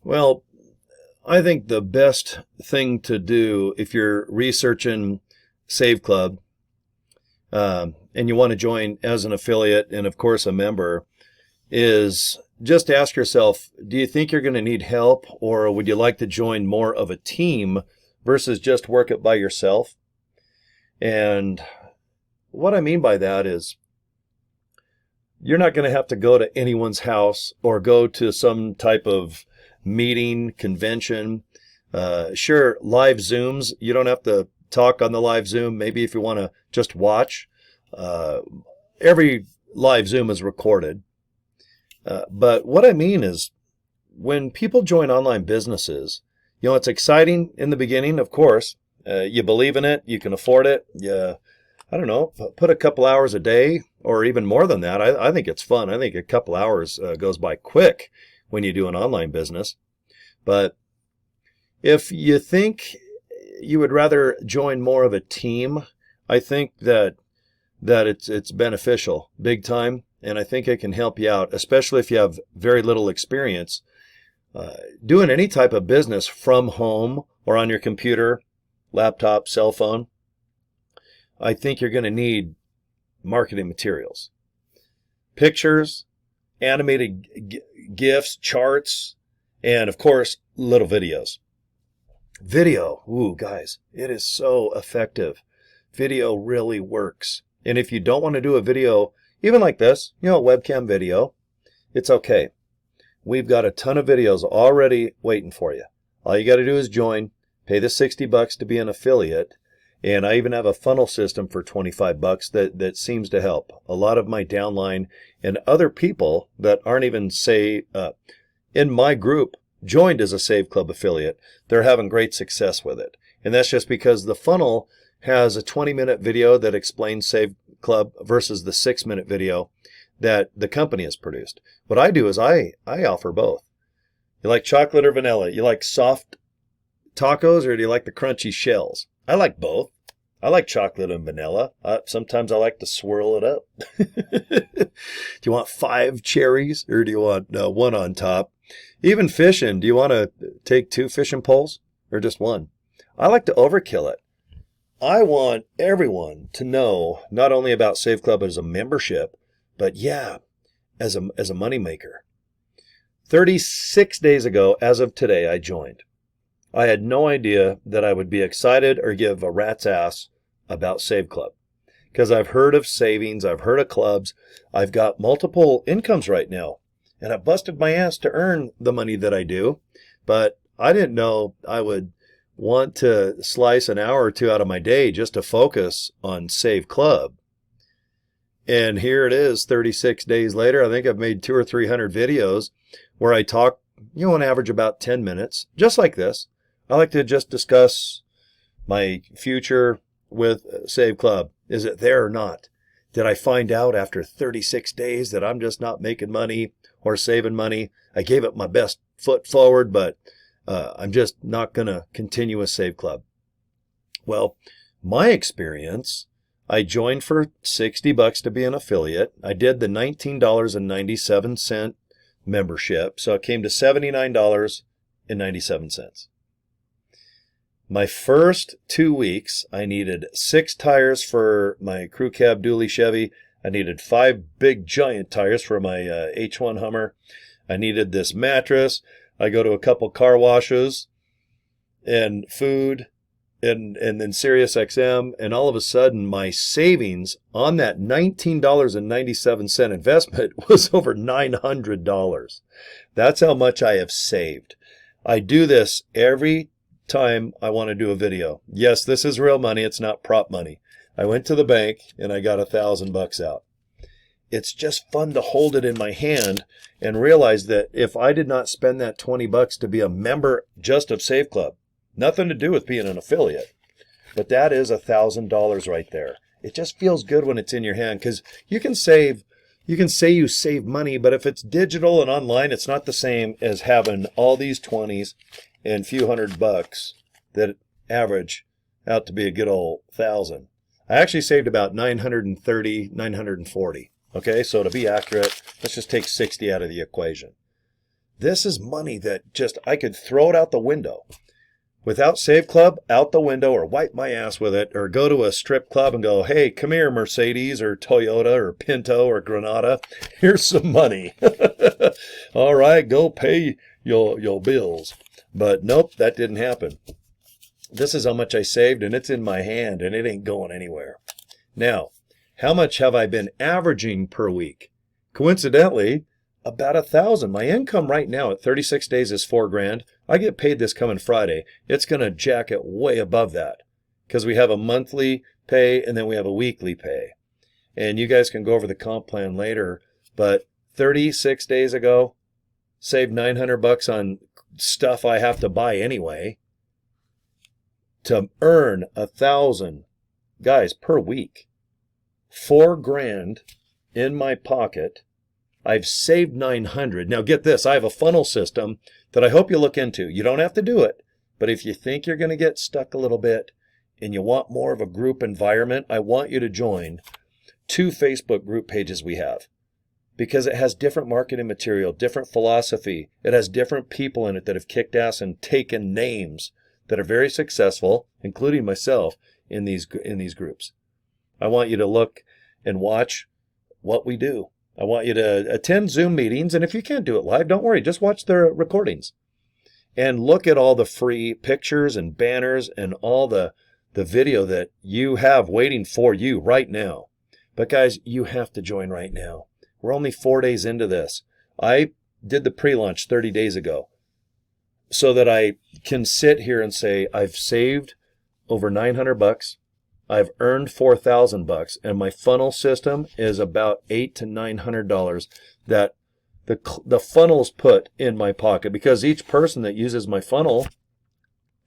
Well, I think the best thing to do if you're researching Save Club and you want to join as an affiliate and, of course, a member, is just ask yourself, do you think you're going to need help, or would you like to join more of a team versus just work it by yourself? And what I mean by that is you're not going to have to go to anyone's house or go to some type of meeting, convention. Sure, live Zooms, you don't have to talk on the live Zoom. Maybe if you want to just watch, every live Zoom is recorded. But what I mean is when people join online businesses, it's exciting in the beginning, of course. You believe in it, you can afford it. I don't know, put a couple hours a day or even more than that. I think it's fun. I think a couple hours goes by quick when you do an online business. But if you think you would rather join more of a team, I think that it's beneficial big time. And I think it can help you out, especially if you have very little experience. Doing any type of business from home or on your computer, laptop, cell phone, I think you're going to need marketing materials, pictures, animated GIFs, charts, and of course, little videos. Video, ooh, guys, it is so effective. Video really works. And if you don't want to do a video, even like this, webcam video, it's okay. We've got a ton of videos already waiting for you. All you got to do is join, pay the $60 to be an affiliate, and I even have a funnel system for $25 that seems to help. A lot of my downline and other people that aren't even, in my group, joined as a Save Club affiliate, they're having great success with it. And that's just because the funnel has a 20-minute video that explains Save Club versus the 6-minute video that the company has produced. What I do is I offer both. You like chocolate or vanilla? You like soft tacos or do you like the crunchy shells? I like both. I like chocolate and vanilla. Sometimes I like to swirl it up. Do you want 5 cherries or do you want one on top? Even fishing, do you want to take 2 fishing poles or just one? I like to overkill it. I want everyone to know not only about Save Club as a membership, but as a money maker. 36 days ago, as of today, I joined. I had no idea that I would be excited or give a rat's ass about Save Club because I've heard of savings, I've heard of clubs, I've got multiple incomes right now, and I busted my ass to earn the money that I do, but I didn't know I would want to slice an hour or two out of my day just to focus on Save Club. And here it is 36 days later. I think I've made 200 or 300 videos where I talk, on average about 10 minutes, just like this. I like to just discuss my future with Save Club. Is it there or not? Did I find out after 36 days that I'm just not making money or saving money? I gave it my best foot forward, but I'm just not going to continue with Save Club. Well, my experience, I joined for $60 to be an affiliate. I did the $19.97 membership, so it came to $79.97. My first 2 weeks, I needed 6 tires for my crew cab dually Chevy. I needed 5 big giant tires for my H1 Hummer. I needed this mattress. I go to a couple car washes and food and then Sirius XM, and all of a sudden my savings on that $19.97 investment was over $900. That's how much I have saved. I do this every time I want to do a video. Yes, this is real money. It's not prop money. I went to the bank and I got $1,000 out. It's just fun to hold it in my hand and realize that if I did not spend that $20 to be a member just of Save Club, nothing to do with being an affiliate, but that is $1,000 right there. It just feels good when it's in your hand because you can say you save money, but if it's digital and online, it's not the same as having all these 20s and few $100 that average out to be a good old 1,000. I actually saved about 930, 940. Okay, so to be accurate, let's just take 60 out of the equation. This is money that just I could throw it out the window. Without Save Club, out the window, or wipe my ass with it, or go to a strip club and go, hey, come here, Mercedes or Toyota or Pinto or Granada. Here's some money. All right, go pay your bills. But nope, that didn't happen. This is how much I saved, and it's in my hand, and it ain't going anywhere. Now, how much have I been averaging per week? Coincidentally, about 1,000. My income right now at 36 days is $4,000. I get paid this coming Friday. It's going to jack it way above that because we have a monthly pay and then we have a weekly pay. And you guys can go over the comp plan later. But 36 days ago, saved $900 on stuff I have to buy anyway. To earn 1,000 guys per week, $4,000 in my pocket. I've saved 900. Now get this, I have a funnel system that I hope you look into. You don't have to do it, but if you think you're going to get stuck a little bit and you want more of a group environment, I want you to join 2 Facebook group pages we have because it has different marketing material, different philosophy. It has different people in it that have kicked ass and taken names that are very successful, including myself, in these groups. I want you to look and watch what we do. I want you to attend Zoom meetings, and if you can't do it live, don't worry. Just watch the recordings and look at all the free pictures and banners and all the video that you have waiting for you right now. But guys, you have to join right now. We're only 4 days into this. I did the pre-launch 30 days ago so that I can sit here and say I've saved over $900. I've earned $4,000, and my funnel system is about $800 to $900 that the funnels put in my pocket because each person that uses my funnel,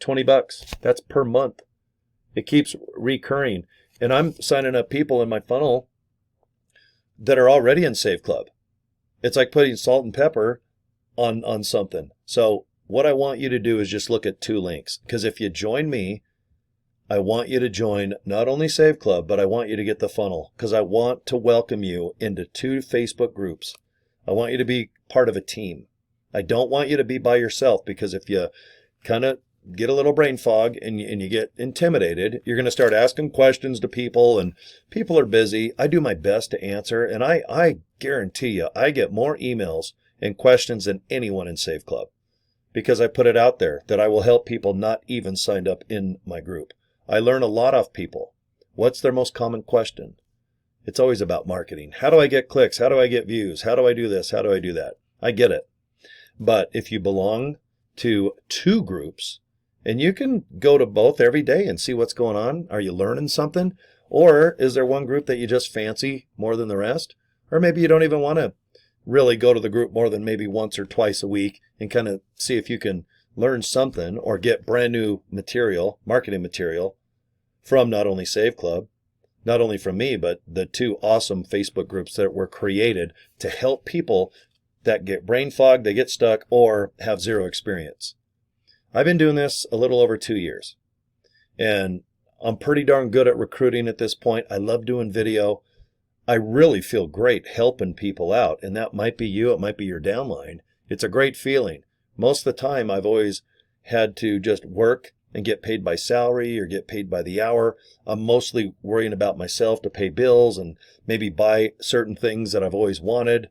$20. That's per month. It keeps recurring, and I'm signing up people in my funnel that are already in Save Club. It's like putting salt and pepper on something. So what I want you to do is just look at 2 links because if you join me, I want you to join not only Save Club, but I want you to get the funnel because I want to welcome you into 2 Facebook groups. I want you to be part of a team. I don't want you to be by yourself because if you kind of get a little brain fog and you get intimidated, you're going to start asking questions to people and people are busy. I do my best to answer, and I guarantee you I get more emails and questions than anyone in Save Club because I put it out there that I will help people not even signed up in my group. I learn a lot off people. What's their most common question? It's always about marketing. How do I get clicks? How do I get views? How do I do this? How do I do that? I get it. But if you belong to 2 groups, and you can go to both every day and see what's going on, are you learning something? Or is there one group that you just fancy more than the rest? Or maybe you don't even want to really go to the group more than maybe once or twice a week and kind of see if you can learn something or get brand new material, marketing material from not only Save Club, not only from me, but the 2 awesome Facebook groups that were created to help people that get brain fog, they get stuck, or have zero experience. I've been doing this a little over 2 years, and I'm pretty darn good at recruiting at this point. I love doing video. I really feel great helping people out, and that might be you. It might be your downline. It's a great feeling. Most of the time, I've always had to just work and get paid by salary or get paid by the hour. I'm mostly worrying about myself to pay bills and maybe buy certain things that I've always wanted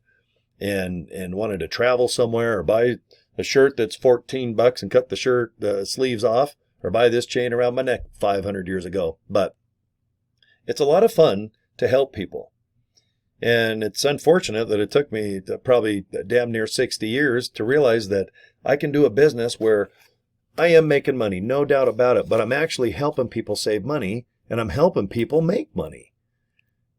and wanted to travel somewhere or buy a shirt that's $14 and cut the sleeves off or buy this chain around my neck 500 years ago. But it's a lot of fun to help people. And it's unfortunate that it took me probably damn near 60 years to realize that I can do a business where I am making money, no doubt about it, but I'm actually helping people save money and I'm helping people make money.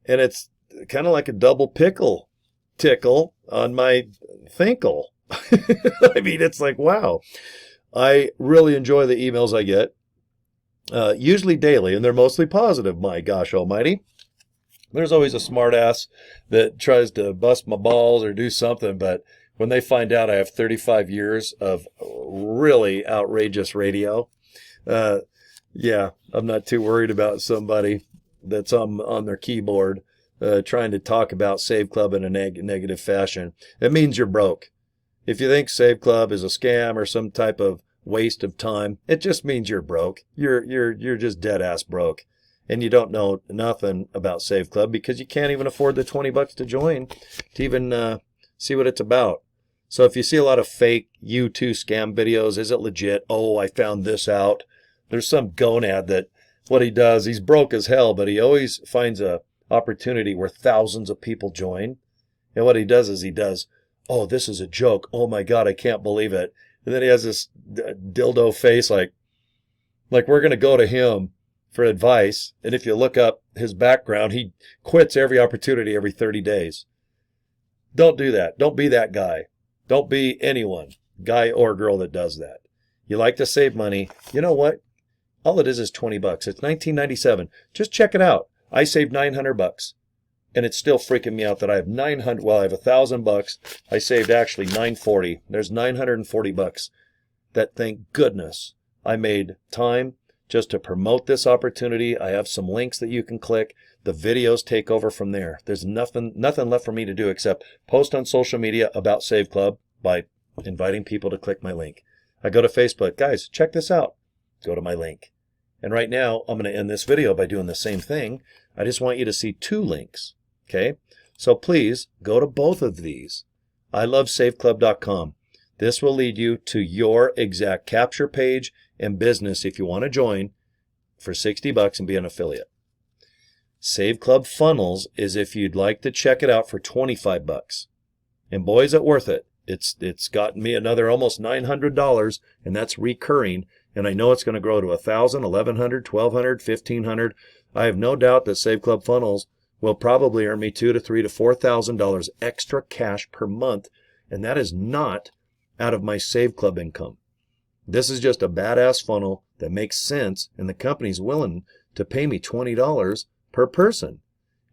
And it's kind of like a double tickle on my thinkle. I mean, it's like, wow. I really enjoy the emails I get, usually daily, and they're mostly positive, my gosh almighty. There's always a smart ass that tries to bust my balls or do something, but when they find out I have 35 years of really outrageous radio, yeah, I'm not too worried about somebody that's on their keyboard trying to talk about Save Club in a negative fashion. It means you're broke. If you think Save Club is a scam or some type of waste of time, it just means you're broke. You're just dead ass broke. And you don't know nothing about Save Club because you can't even afford the $20 to join to even see what it's about. So if you see a lot of fake U2 scam videos, is it legit? Oh, I found this out. There's some gonad that what he does, he's broke as hell, but he always finds a opportunity where thousands of people join. And what he does is oh, this is a joke. Oh my God, I can't believe it. And then he has this dildo face like we're going to go to him for advice. And if you look up his background, he quits every opportunity every 30 days. Don't do that. Don't be that guy. Don't be anyone, guy or girl, that does that. You like to save money. You know what? All it is $20. It's $19.97. Just check it out. I saved $900. And it's still freaking me out that I have I have $1,000. I saved actually $940. There's $940 that, thank goodness, I made time just to promote this opportunity. I have some links that you can click. The videos take over from there. There's nothing left for me to do except post on social media about Save Club by inviting people to click my link. I go to Facebook. Guys, check this out. Go to my link. And right now, I'm going to end this video by doing the same thing. I just want you to see 2 links. Okay? So please go to both of these. ilovesaveclub.com. This will lead you to your exact capture page and business if you want to join for $60 and be an affiliate. Save Club Funnels is if you'd like to check it out for $25. And boy, is it worth it. It's gotten me another almost $900, and that's recurring. And I know it's going to grow to $1,000, $1,100, $1,200, $1,500. I have no doubt that Save Club Funnels will probably earn me $2,000 to $3,000 to $4,000 extra cash per month, and that is not out of my Save Club income. This is just a badass funnel that makes sense, and the company's willing to pay me $20 per person.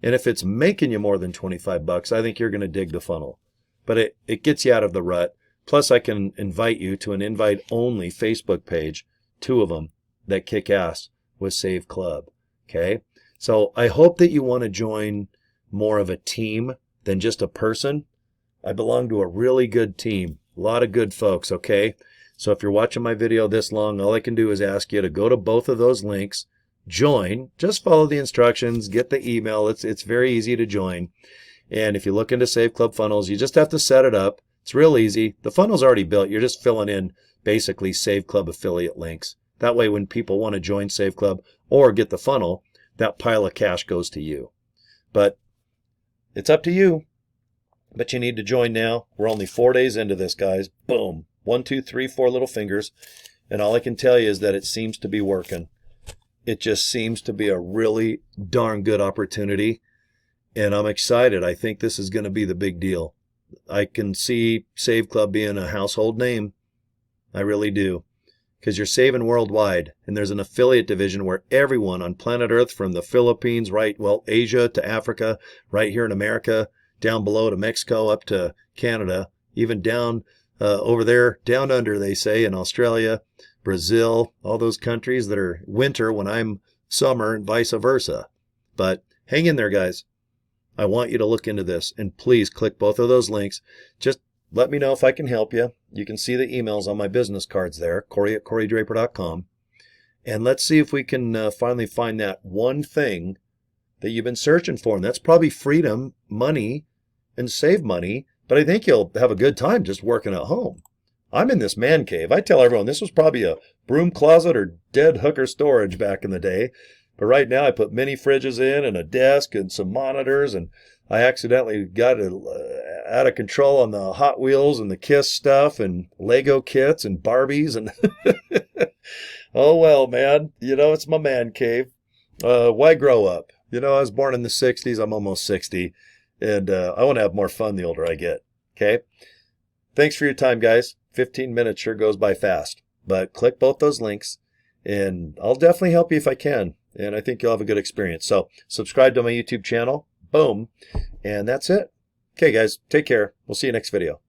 And if it's making you more than $25, I think you're going to dig the funnel. But it gets you out of the rut. Plus, I can invite you to an invite-only Facebook page, 2 of them, that kick ass with Save Club. Okay? So I hope that you want to join more of a team than just a person. I belong to a really good team. A lot of good folks, okay? So if you're watching my video this long, all I can do is ask you to go to both of those links, join, just follow the instructions, get the email. It's very easy to join. And if you look into Save Club Funnels, you just have to set it up. It's real easy. The funnel's already built. You're just filling in basically Save Club affiliate links. That way when people want to join Save Club or get the funnel, that pile of cash goes to you. But it's up to you. But you need to join now. We're only 4 days into this, guys. Boom. 1, 2, 3, 4 little fingers. And all I can tell you is that it seems to be working. It just seems to be a really darn good opportunity. And I'm excited. I think this is going to be the big deal. I can see Save Club being a household name. I really do. Because you're saving worldwide. And there's an affiliate division where everyone on planet Earth, from the Philippines, Asia to Africa, right here in America, down below to Mexico, up to Canada, even down over there, down under, they say, in Australia, Brazil, all those countries that are winter when I'm summer and vice versa. But hang in there, guys. I want you to look into this, and please click both of those links. Just let me know if I can help you. You can see the emails on my business cards there, Cory@CoryDraper.com. And let's see if we can finally find that one thing that you've been searching for. And that's probably freedom, money, and save money. But I think you'll have a good time just working at home. I'm in this man cave. I tell everyone this was probably a broom closet or dead hooker storage back in the day. But right now I put mini fridges in and a desk and some monitors, and I accidentally got it out of control on the Hot Wheels and the Kiss stuff and Lego kits and Barbies. And oh, well, man, it's my man cave. Why grow up? I was born in the 60s. I'm almost 60. And I want to have more fun the older I get. Okay? Thanks for your time, guys. 15 minutes sure goes by fast. But click both those links, and I'll definitely help you if I can. And I think you'll have a good experience. So subscribe to my YouTube channel. Boom. And that's it. Okay, guys. Take care. We'll see you next video.